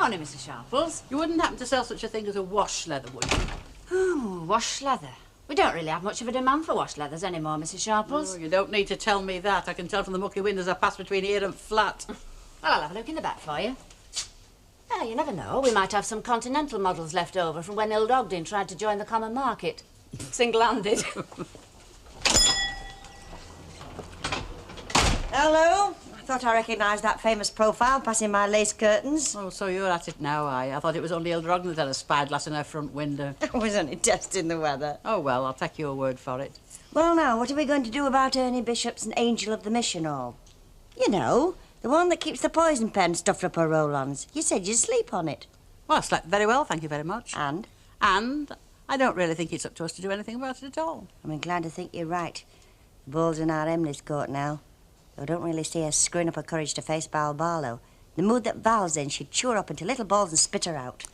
Morning, Mrs. Sharples. You wouldn't happen to sell such a thing as a wash leather, would you? Oh, wash leather. We don't really have much of a demand for wash leathers anymore, Mrs. Sharples. Oh, you don't need to tell me that. I can tell from the mucky windows I pass between here and flat. Well, I'll have a look in the back for you. Ah, you never know. We might have some Continental models left over from when Ild Ogden tried to join the common market. Single-handed. Hello? I thought I recognised that famous profile passing my lace curtains. Oh, so you're at it now, I thought it was only Ild Ogden that had a spyglass in her front window. I was only testing the weather. Oh, well, I'll take your word for it. Well, now, what are we going to do about Ernie Bishop's an angel of the mission all? You know, the one that keeps the poison pen stuffed up her roll-ons. You said you'd sleep on it. Well, I slept very well, thank you very much. And? And I don't really think it's up to us to do anything about it at all. I'm inclined to think you're right. The ball's in our Emily's court now. I don't really see her screwing up her courage to face Val Barlow. The mood that Val's in, she'd chew her up into little balls and spit her out.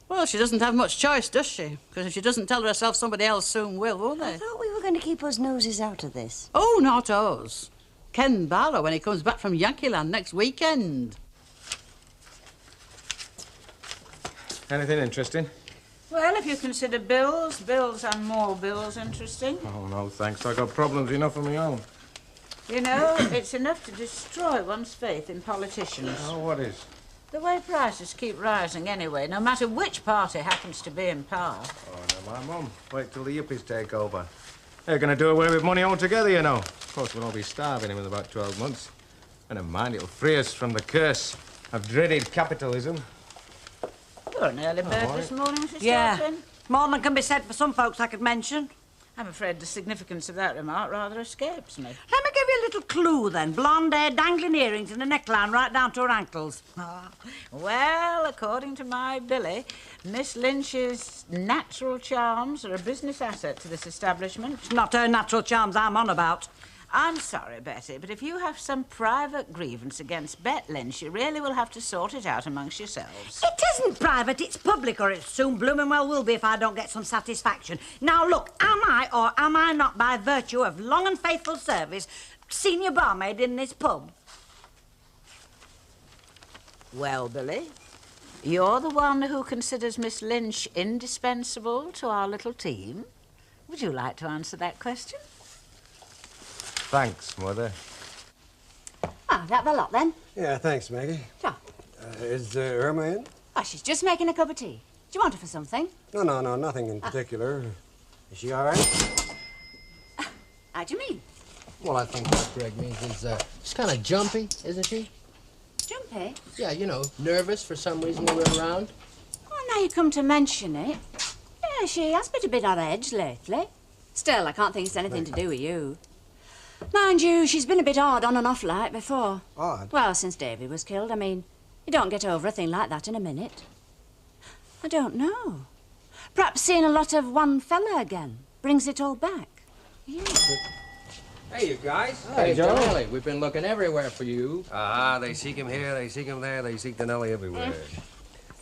Well, she doesn't have much choice, does she? Because if she doesn't tell herself, somebody else soon will, won't they? I thought we were going to keep us noses out of this. Oh, not us. Ken Barlow when he comes back from Yankee Land next weekend. Anything interesting? Well, if you consider bills and more bills interesting. Oh, no, thanks. I got problems enough of my own. You know, it's enough to destroy one's faith in politicians. Oh, what is? The way prices keep rising anyway, no matter which party happens to be in power. Oh, no, my mum. Wait till the yippies take over. They're going to do away with money altogether, you know. Of course, we'll all be starving in about 12 months. And never mind, it'll free us from the curse of dreaded capitalism. You're an early bird this morning, Mrs. Yeah, Shelton. more than can be said for some folks I could mention. I'm afraid the significance of that remark rather escapes me. Let me give you a little clue, then. Blonde hair, dangling earrings and a neckline right down to her ankles. Well, according to my Billy, Miss Lynch's natural charms are a business asset to this establishment. It's not her natural charms I'm on about. I'm sorry, Betty, but if you have some private grievance against Bet Lynch, you really will have to sort it out amongst yourselves. It isn't private, it's public, or it soon blooming well will be if I don't get some satisfaction. Now, look, am I or am I not, by virtue of long and faithful service, senior barmaid in this pub? Well, Billy, you're the one who considers Miss Lynch indispensable to our little team. Would you like to answer that question? Thanks, Mother. Ah, that the lot, then. Yeah, thanks, Maggie. Sure. Is Irma in? Oh, she's just making a cup of tea. Do you want her for something? No, nothing in particular. Is she all right? How do you mean? Well, I think what Greg means is she's kind of jumpy, isn't she? Jumpy? Yeah, you know, nervous for some reason we were around. Well, now you come to mention it. Yeah, she has been a bit on edge lately. Still, I can't think it's anything to do with you. Mind you, she's been a bit odd on and off like before. Odd? Well, since Davy was killed. I mean, you don't get over a thing like that in a minute. I don't know. Perhaps seeing a lot of one fella again brings it all back. Yeah. Hey, you guys. Hey, Johnny, we've been looking everywhere for you. They seek him here, they seek him there, they seek the Nelly everywhere.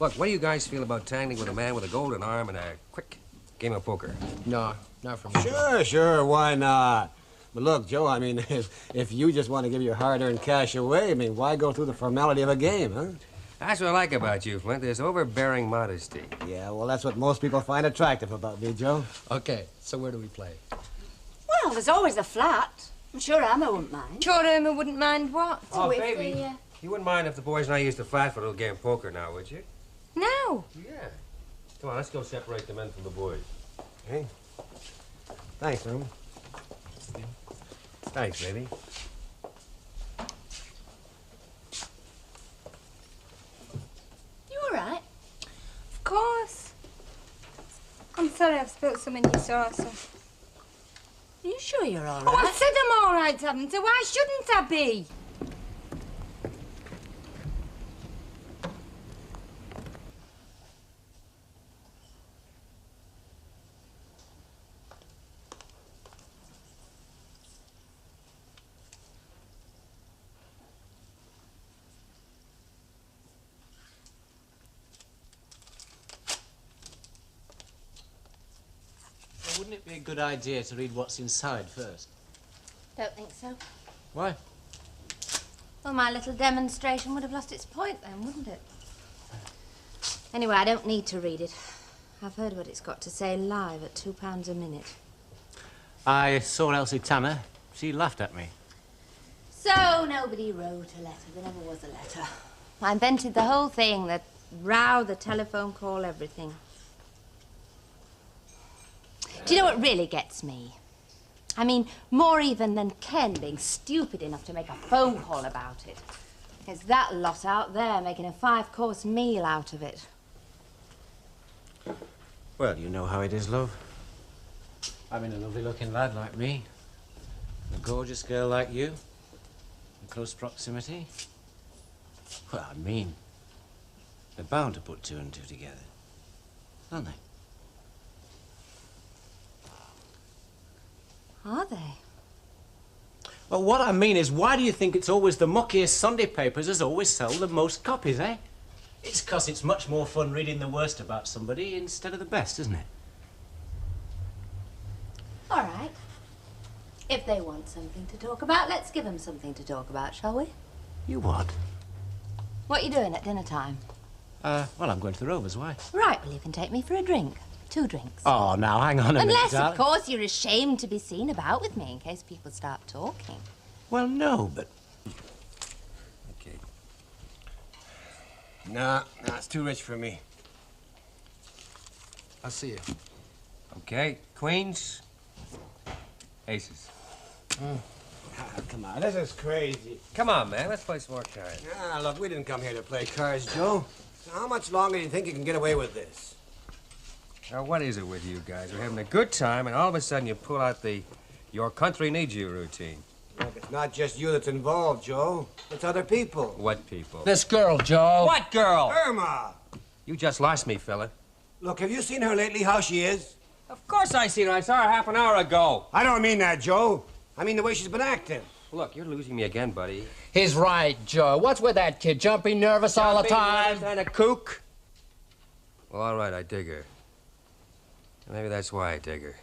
Look, what do you guys feel about tangling with a man with a golden arm and a quick game of poker? No, not for me. Sure, why not? But look, Joe, I mean, if you just want to give your hard-earned cash away, I mean, why go through the formality of a game, huh? That's what I like about you, Flint, this overbearing modesty. Yeah, well, that's what most people find attractive about me, Joe. Okay, so where do we play? Well, there's always the flat. I'm sure Emma wouldn't mind. Sure, Emma wouldn't mind what? Oh, if baby, we, you wouldn't mind if the boys and I used the flat for a little game of poker now, would you? No. Yeah. Come on, let's go separate the men from the boys. Hey. Thanks, Irma. Thanks, baby. You all right? Of course. I'm sorry I've spilt some in your saucer. Are you sure you're all right? Oh, I said I'm all right, haven't I? Why shouldn't I be? Wouldn't it be a good idea to read what's inside first? Don't think so. Why? Well, my little demonstration would have lost its point then, wouldn't it? Anyway, I don't need to read it. I've heard what it's got to say live at £2 a minute. I saw Elsie Tanner. She laughed at me. So nobody wrote a letter. There never was a letter. I invented the whole thing, the row, the telephone call, everything. Do you know what really gets me? I mean, more even than Ken being stupid enough to make a phone call about it. It's that lot out there making a 5-course meal out of it. Well, you know how it is, love. I mean, a lovely-looking lad like me, a gorgeous girl like you, in close proximity. Well, I mean, they're bound to put 2 and 2 together, aren't they? Are they? Well, what I mean is, why do you think it's always the muckiest Sunday papers as always sell the most copies, eh? It's 'cause it's much more fun reading the worst about somebody instead of the best, isn't it? All right. If they want something to talk about, let's give them something to talk about, shall we? You what? What are you doing at dinner time? Well, I'm going to the Rovers, why? Right, well, you can take me for a drink. 2 drinks. Oh, now, hang on a minute, Unless, darling. of course, you're ashamed to be seen about with me in case people start talking. Well, no, but... Okay. Nah, it's too rich for me. I'll see you. Okay, queens, aces. Come on, this is crazy. Come on, man, let's play some more cards. Ah, look, we didn't come here to play cards, Joe. How much longer do you think you can get away with this? Now, what is it with you guys? We're having a good time, and all of a sudden you pull out the your country needs you routine. Look, it's not just you that's involved, Joe. It's other people. What people? This girl, Joe. What girl? Irma! You just lost me, fella. Look, have you seen her lately, how she is? Of course I seen her. I saw her half an hour ago. I don't mean that, Joe. I mean the way she's been acting. Look, you're losing me again, buddy. He's right, Joe. What's with that kid? Jumping nervous all the time? And a kook? Well, all right, I dig her. Maybe that's why I dig her.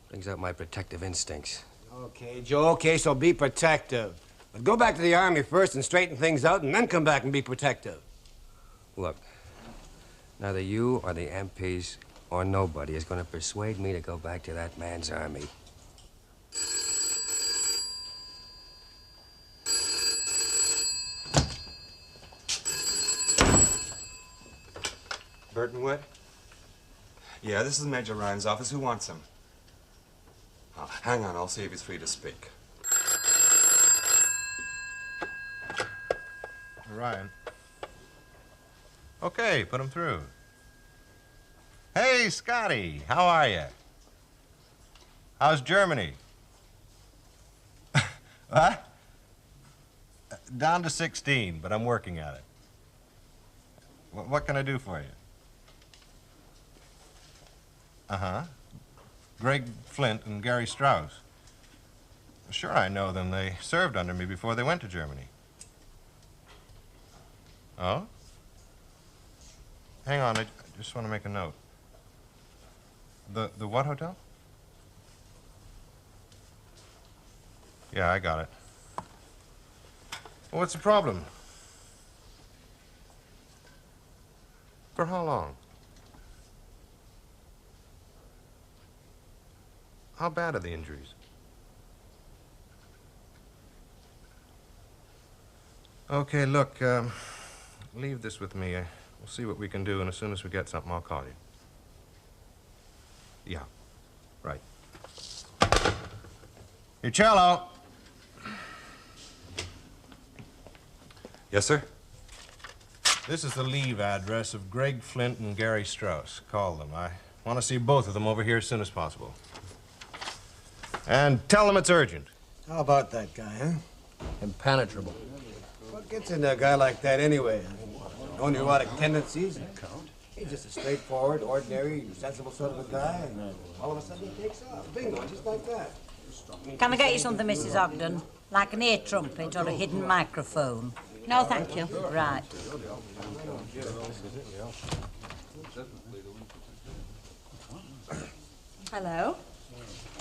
Brings out my protective instincts. Okay, Joe, okay, so be protective. But go back to the Army first and straighten things out, and then come back and be protective. Look, neither you or the MPs or nobody is going to persuade me to go back to that man's army. Burtonwood? Yeah, this is Major Ryan's office. Who wants him? Oh, hang on, I'll see if he's free to speak. Ryan. Okay, put him through. Hey, Scotty, how are you? How's Germany? What? Down to 16, but I'm working at it. What can I do for you? Uh-huh. Greg Flint and Gary Strauss. Sure, I know them. They served under me before they went to Germany. Oh? Hang on, I just want to make a note. The what hotel? Yeah, I got it. Well, what's the problem? For how long? How bad are the injuries? Okay, look, leave this with me. We'll see what we can do, and as soon as we get something, I'll call you. Yeah, right. Your cello. Yes, sir? This is the leave address of Greg Flint and Gary Strauss. Call them. I want to see both of them over here as soon as possible. And tell them it's urgent. How about that guy, huh? Impenetrable. What gets into a guy like that anyway? No neurotic tendencies? He's just a straightforward, ordinary, sensible sort of a guy, and all of a sudden he takes off. Bingo, just like that. Can I get you something, Mrs. Ogden? Like an ear trumpet or a hidden microphone? No, thank you. Right. Hello?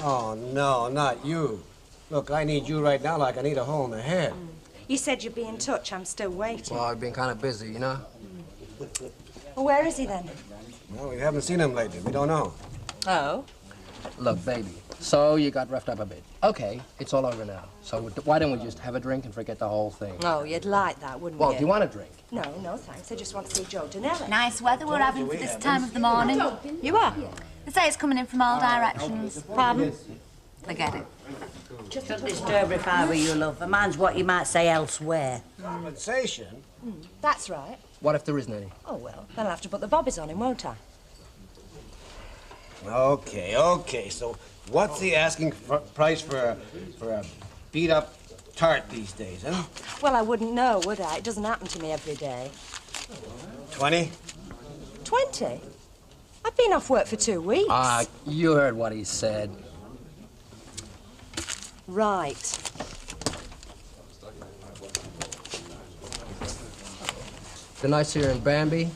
Oh, no, not you. Look, I need you right now like I need a hole in the head. You said you'd be in touch. I'm still waiting. Well, I've been kind of busy, you know? Well, where is he then? Well, we haven't seen him lately. We don't know. Oh? Look, baby, so you got roughed up a bit. Okay, it's all over now. So why don't we just have a drink and forget the whole thing? Oh, you'd like that, wouldn't Well, you? do you want a drink? No, no, thanks. I just want to see Joe Danelli. Nice weather we're having for this time of the morning. You are? They say it's coming in from all directions. Pardon? Forget it. Just don't disturb her if I were you, love. A man's what you might say elsewhere. Compensation? That's right. What if there isn't any? Oh, well, then I'll have to put the bobbies on him, won't I? Okay. So what's the asking price for a beat-up tart these days, huh? Well, I wouldn't know, would I? It doesn't happen to me every day. 20? 20? I've been off work for 2 weeks. Ah, you heard what he said. Right. The nights here in Bambi?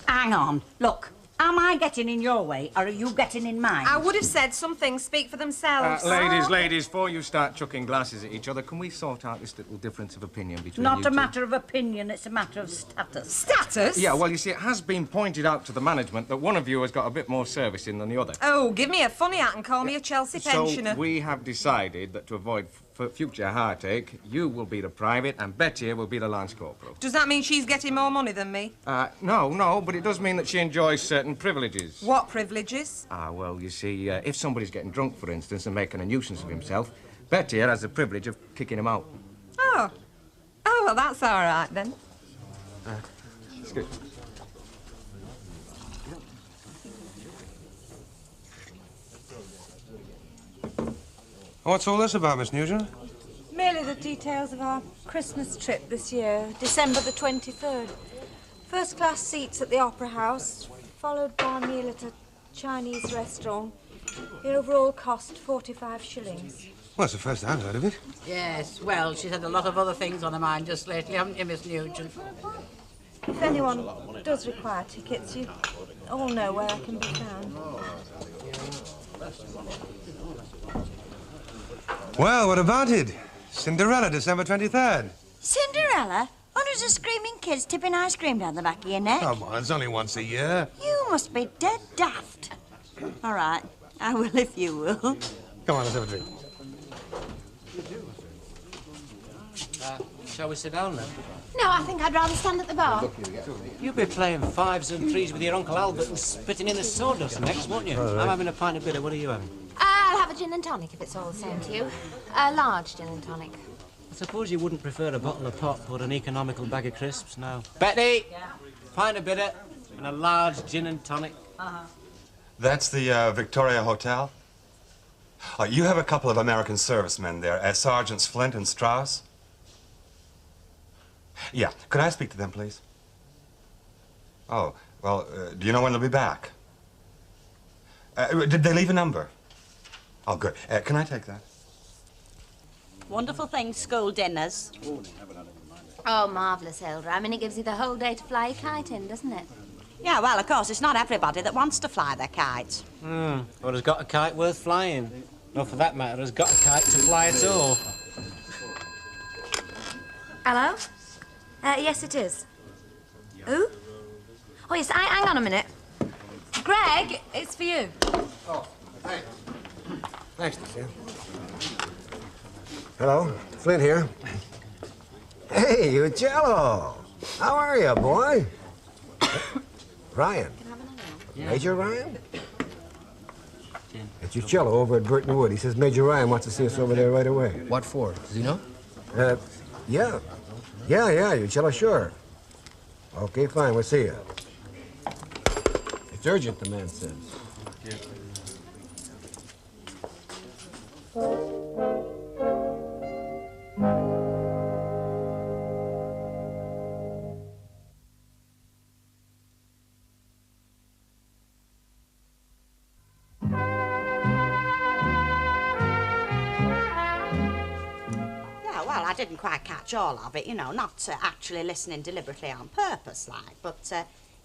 Hang on. Look, am I getting in your way, or are you getting in mine? I would have said some things speak for themselves. Ladies, before you start chucking glasses at each other, can we sort out this little difference of opinion between you Not a two? matter of opinion, it's a matter of status. Status? Yeah, well, you see, it has been pointed out to the management that one of you has got a bit more service in than the other. Oh, give me a funny hat and call me a Chelsea pensioner. So we have decided that to avoid future heartache, you will be the private and Betty will be the lance corporal. Does that mean she's getting more money than me? No, but it does mean that she enjoys certain privileges. What privileges? Well, you see, if somebody's getting drunk, for instance, and making a nuisance of himself, Betty has the privilege of kicking him out. Oh, well, that's all right, then. Excuse. What's all this about, Miss Nugent? Merely the details of our Christmas trip this year, December the 23rd. First class seats at the Opera House, followed by a meal at a Chinese restaurant. The overall cost 45 shillings. Well, it's the first I've heard of it. Yes, well, she's had a lot of other things on her mind just lately, haven't you, Miss Nugent? If anyone does require tickets, you all know where I can be found. Well, what about it? Cinderella, December 23rd. Cinderella? Hundreds of screaming kids tipping ice cream down the back of your neck. Come on, it's only once a year. You must be dead daft. All right, I will if you will. Come on, let's have a drink. Shall we sit down then? No, I think I'd rather stand at the bar. You'll be playing 5s and 3s with your Uncle Albert and spitting in the sawdust next, won't you? All right. I'm having a pint of bitter. What are you having? I'll have a gin and tonic if it's all the same to you. A large gin and tonic. I suppose you wouldn't prefer a bottle of pop or an economical bag of crisps, no? Betty! Yeah? Pint of bitter and a large gin and tonic. That's the Victoria Hotel? You have a couple of American servicemen there, Sergeants Flint and Strauss? Yeah, could I speak to them, please? Oh, well, do you know when they'll be back? Did they leave a number? Oh, good. Can I take that? Wonderful things, school dinners. Oh, marvellous, Hilda. I mean, it gives you the whole day to fly a kite in, doesn't it? Yeah, well, of course, it's not everybody that wants to fly their kites. Or has got a kite worth flying. Or for that matter, has got a kite to fly at all. Hello? Yes, it is. Who? Oh, yes, hang on a minute. Greg, it's for you. Oh, hey. Thanks, Lucia. Hello, Flint here. Hey, you Jello. How are you, boy? Ryan. Major Ryan? It's your cello over at Burton Wood. He says Major Ryan wants to see us over there right away. What for? Does he know? Yeah. Your cello, sure. Okay, fine, we'll see you. It's urgent, the man says. Well, I didn't quite catch all of it, you know, not actually listening deliberately on purpose, like. But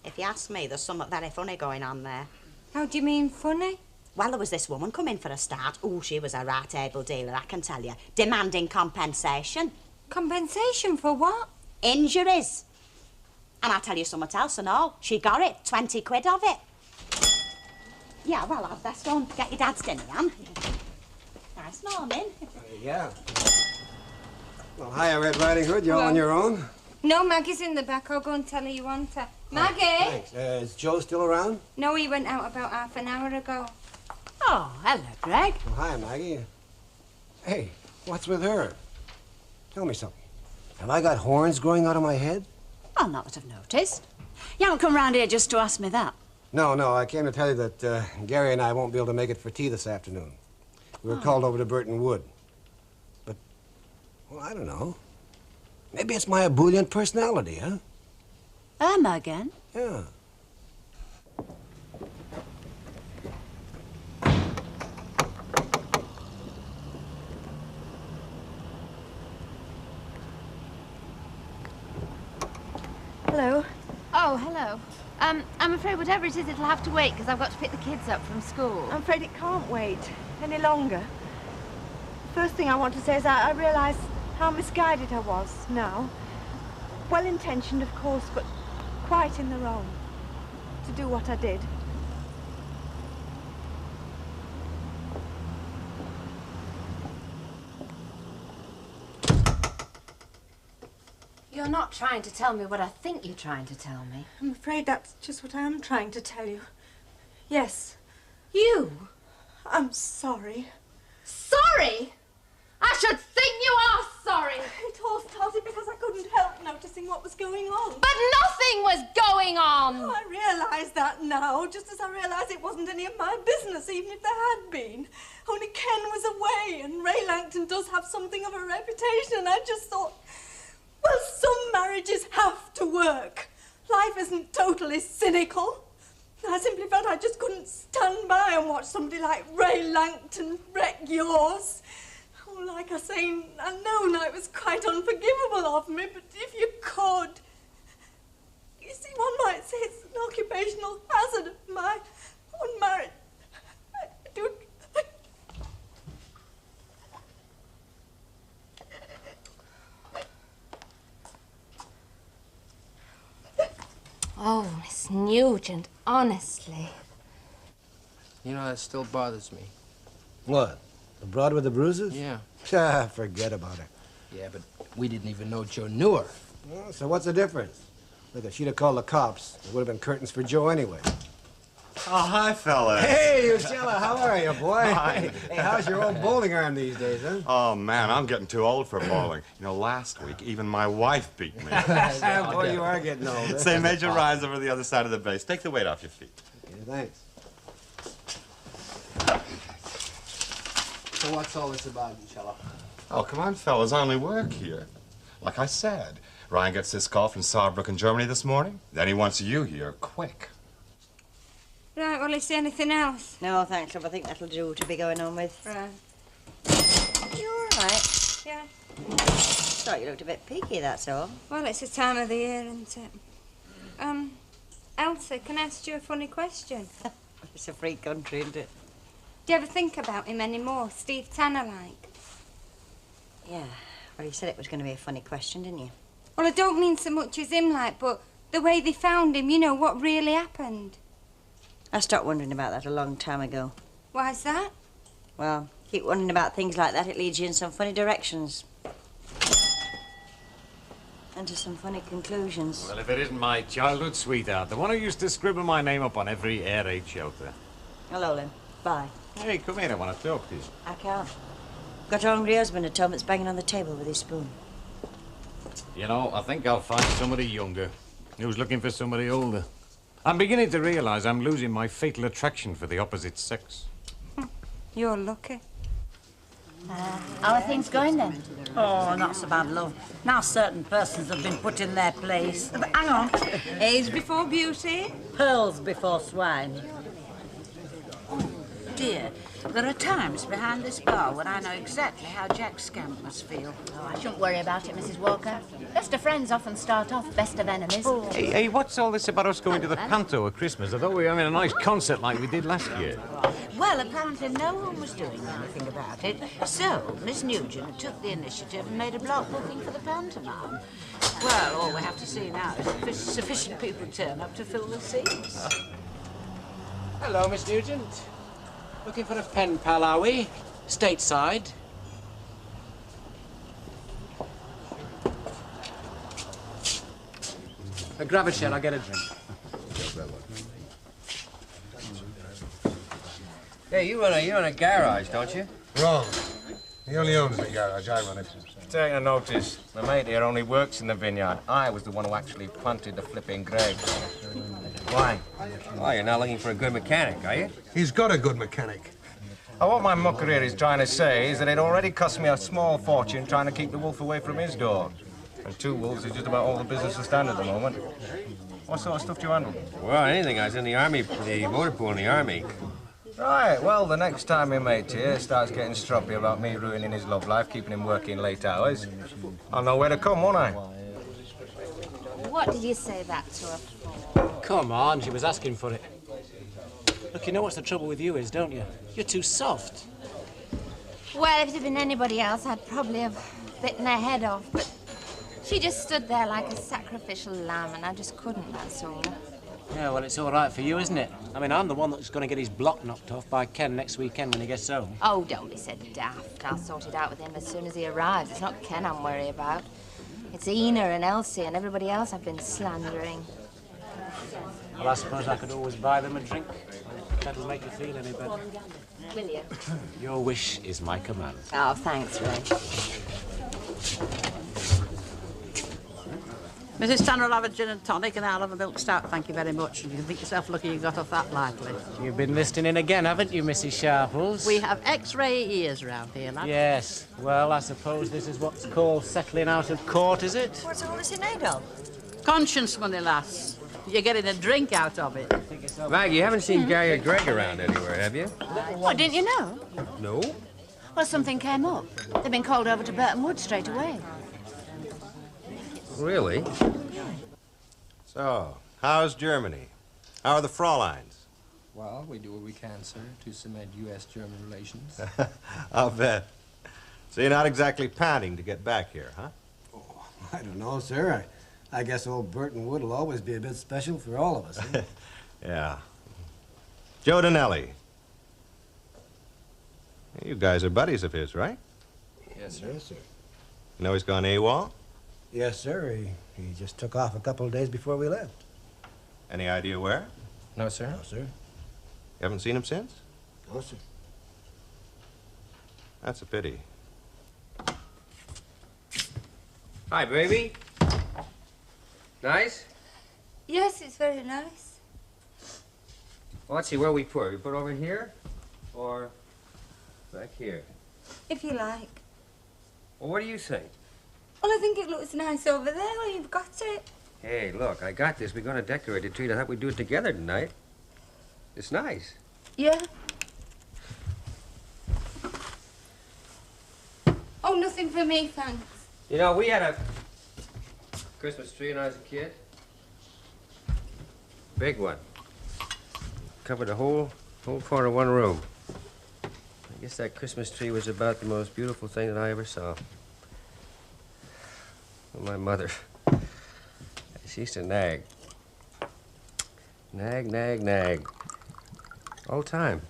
if you ask me, there's something very funny going on there. How do you mean funny? Well, there was this woman come in for a start. Oh, she was a right able dealer, I can tell you. Demanding compensation. Compensation for what? Injuries. And I'll tell you something else and all. She got it, 20 quid of it. Yeah, well, I'll best go and get your dad's dinner, Anne. Nice morning. Yeah. Well, hiya, Red Riding Hood. You all on your own? No, Maggie's in the back. I'll go and tell her you want her. Maggie! Thanks. Is Joe still around? No, he went out about half an hour ago. Oh, hello, Greg. Well, hiya, Maggie. Hey, what's with her? Tell me something. Have I got horns growing out of my head? Oh, not that I've noticed. You haven't come round here just to ask me that. No, I came to tell you that Gary and I won't be able to make it for tea this afternoon. We were called over to Burton Wood. But, well, I don't know. Maybe it's my ebullient personality, huh? Irma again? Yeah. Hello. Oh, hello. I'm afraid whatever it is, it'll have to wait because I've got to pick the kids up from school. I'm afraid it can't wait any longer. First thing I want to say is I realise how misguided I was now. Well-intentioned, of course, but quite in the wrong to do what I did. You're not trying to tell me what I think you're trying to tell me. I'm afraid that's just what I am trying to tell you. Yes. You? I'm sorry. Sorry? I should think you are sorry. It all started because I couldn't help noticing what was going on. But nothing was going on. Oh, I realise that now, just as I realise it wasn't any of my business, even if there had been. Only Ken was away, and Ray Langton does have something of a reputation. I just thought, well, some marriages have to work. Life isn't totally cynical. I simply felt I just couldn't stand by and watch somebody like Ray Langton wreck yours. Oh, like I say, I know now it was quite unforgivable of me, but if you could... You see, one might say it's an occupational hazard of my own marriage. I do... Oh, Miss Nugent, honestly. You know, that still bothers me. What? The broad with the bruises? Yeah. Forget about it. Yeah, but we didn't even know Joe knew her. Well, so what's the difference? Look, if she'd have called the cops, there would have been curtains for Joe anyway. Oh, hi, fellas. Hey, Uchella, how are you, boy? Hi. Hey, how's your old bowling arm these days, huh? Oh, man, I'm getting too old for bowling. You know, last week, even my wife beat me. Boy, you are getting old. Say, Major Ryan's over the other side of the base. Take the weight off your feet. Okay, thanks. So what's all this about, Uchella? Oh, come on, fellas, I only work here. Like I said, Ryan gets this call from Saarbrücken, Germany this morning. Then he wants you here, quick. Right, well, is there anything else? No, thanks, love. I think that'll do to be going on with. Right. You all right? Yeah. Thought you looked a bit peaky, that's all. Well, it's the time of the year, isn't it? Elsa, can I ask you a funny question? It's a free country, isn't it? Do you ever think about him anymore, Steve Tanner-like? Yeah. Well, you said it was going to be a funny question, didn't you? Well, I don't mean so much as him like, but the way they found him, you know, what really happened. I stopped wondering about that a long time ago. Why's that? Well, keep wondering about things like that, it leads you in some funny directions. And to some funny conclusions. Well, if it isn't my childhood sweetheart, the one who used to scribble my name up on every air raid shelter. Hello, Lynn. Bye. Hey, come here, I want to talk to you. I can't. Got a hungry husband at home that's banging on the table with his spoon. You know, I think I'll find somebody younger who's looking for somebody older. I'm beginning to realize I'm losing my fatal attraction for the opposite sex. You're lucky. How are things going then? Oh, not so bad, love. Now certain persons have been put in their place. But hang on. Age before beauty. Pearls before swine. dear. There are times behind this bar when I know exactly how Jack Scamp must feel. Oh, I shouldn't worry about it, Mrs. Walker. Best of friends often start off best of enemies. Hey, what's all this about us going to the panto at Christmas? I thought we were having a nice concert like we did last year. Well, apparently no one was doing anything about it, so Miss Nugent took the initiative and made a block booking for the pantomime. Well, all we have to see now is if sufficient people turn up to fill the seats. Hello, Miss Nugent. Looking for a pen pal, are we? Stateside. Grab a chair, I'll get a drink. Hey, you run a garage, don't you? Wrong. He only owns the garage. I run it. Take a notice. The mate here only works in the vineyard. I was the one who actually planted the flipping grapes. Why? Oh, you're not looking for a good mechanic, are you? He's got a good mechanic. What my mucker here is trying to say is that it already cost me a small fortune trying to keep the wolf away from his door. And 2 wolves is just about all the business to stand at the moment. What sort of stuff do you handle? Well, anything. I was in the army, the motor pool in the army. Right, well, the next time your mate here starts getting stroppy about me ruining his love life, keeping him working late hours, I'll know where to come, won't I? What did you say that to her for? Come on, she was asking for it. Look, you know what's the trouble with you is, don't you? You're too soft. Well, if it had been anybody else, I'd probably have bitten her head off, but she just stood there like a sacrificial lamb, and I just couldn't, that's all. Yeah, well, it's all right for you, isn't it? I mean, I'm the one that's going to get his block knocked off by Ken next weekend when he gets home. Oh, don't be so daft. I'll sort it out with him as soon as he arrives. It's not Ken I'm worried about. It's Ina and Elsie and everybody else I've been slandering. Well, I suppose I could always buy them a drink. If that'll make you feel any better. Will you? Your wish is my command. Oh, thanks, Ray. Mrs. Tanner will have a gin and tonic and I'll have a milk stout, thank you very much. You can think yourself lucky you got off that lightly. You've been listening again, haven't you, Mrs. Sharples? We have X-ray ears round here, lad. Yes. Well, I suppose this is what's called settling out of court, is it? What's all this in aid of? Conscience money, lass. You're getting a drink out of it. Mag, you haven't seen Gary or Greg around anywhere, have you? Oh, didn't you know? No. Well, something came up. They've been called over to Burton Wood straight away. Really? So, how's Germany? How are the Fräuleins? Well, we do what we can, sir, to cement U.S.-German relations. I'll bet. So you're not exactly panting to get back here, huh? Oh, I don't know, sir. I guess old Burton Wood will always be a bit special for all of us. Eh? Yeah. Joe Donnelly. You guys are buddies of his, right? Yes, sir. Yes, sir. You know he's gone AWOL? Yes, sir. He just took off a couple of days before we left. Any idea where? No, sir. No, sir. You haven't seen him since? No, sir. That's a pity. Hi, baby. Nice? Yes, it's very nice. Well, let's see, where we put? We put over here? Or back here? If you like. Well, what do you think? Well, I think it looks nice over there. Well, you've got it. Hey, look, I got this. We're going to decorate the tree. I thought we'd do it together tonight. It's nice. Yeah. Oh, nothing for me, thanks. You know, we had a Christmas tree when I was a kid. Big one. Covered the whole part of one room. I guess that Christmas tree was about the most beautiful thing that I ever saw. Well, my mother, she used to nag. Nag, nag, nag. All the time.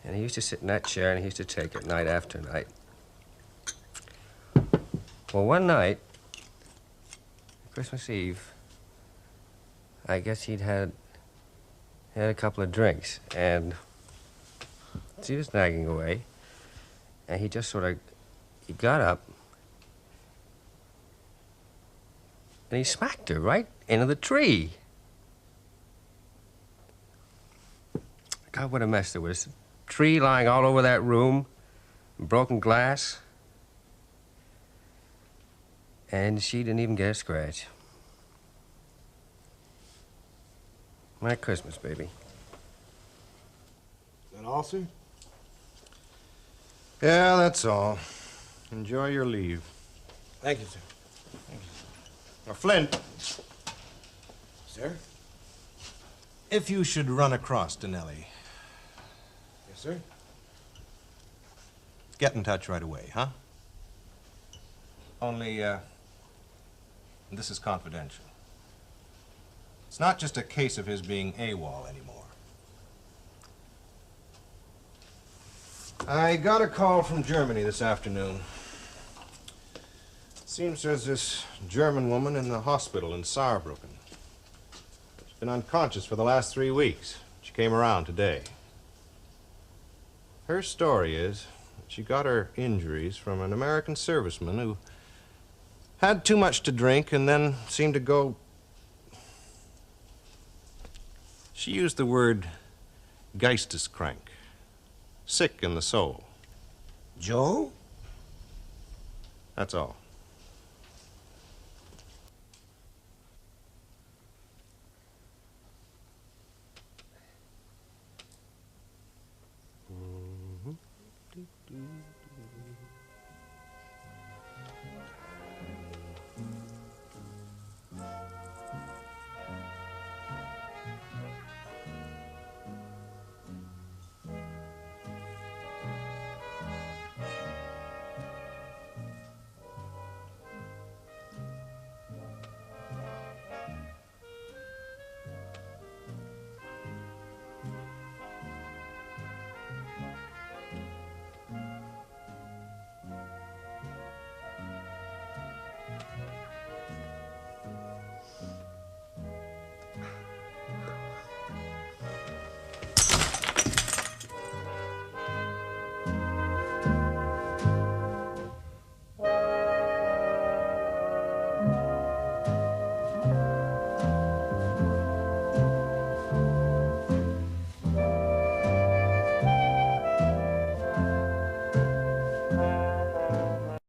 And he used to sit in that chair and he used to take it night after night. Well, one night, Christmas Eve, I guess he'd had a couple of drinks, and she was nagging away, and he just sort of, he got up, and he smacked her right into the tree. God, what a mess there was. Tree lying all over that room, broken glass. And she didn't even get a scratch. My Christmas, baby. That all, sir? Yeah, that's all. Enjoy your leave. Thank you, sir. Now, Flint, Sir? if you should run across Denelli, Yes, sir? get in touch right away, huh? Only, this is confidential. It's not just a case of his being AWOL anymore. I got a call from Germany this afternoon. Seems there's this German woman in the hospital in Saarbrücken. She's been unconscious for the last 3 weeks. She came around today. Her story is that she got her injuries from an American serviceman who had too much to drink and then seemed to go... She used the word geisteskrank, sick in the soul. Joe? That's all.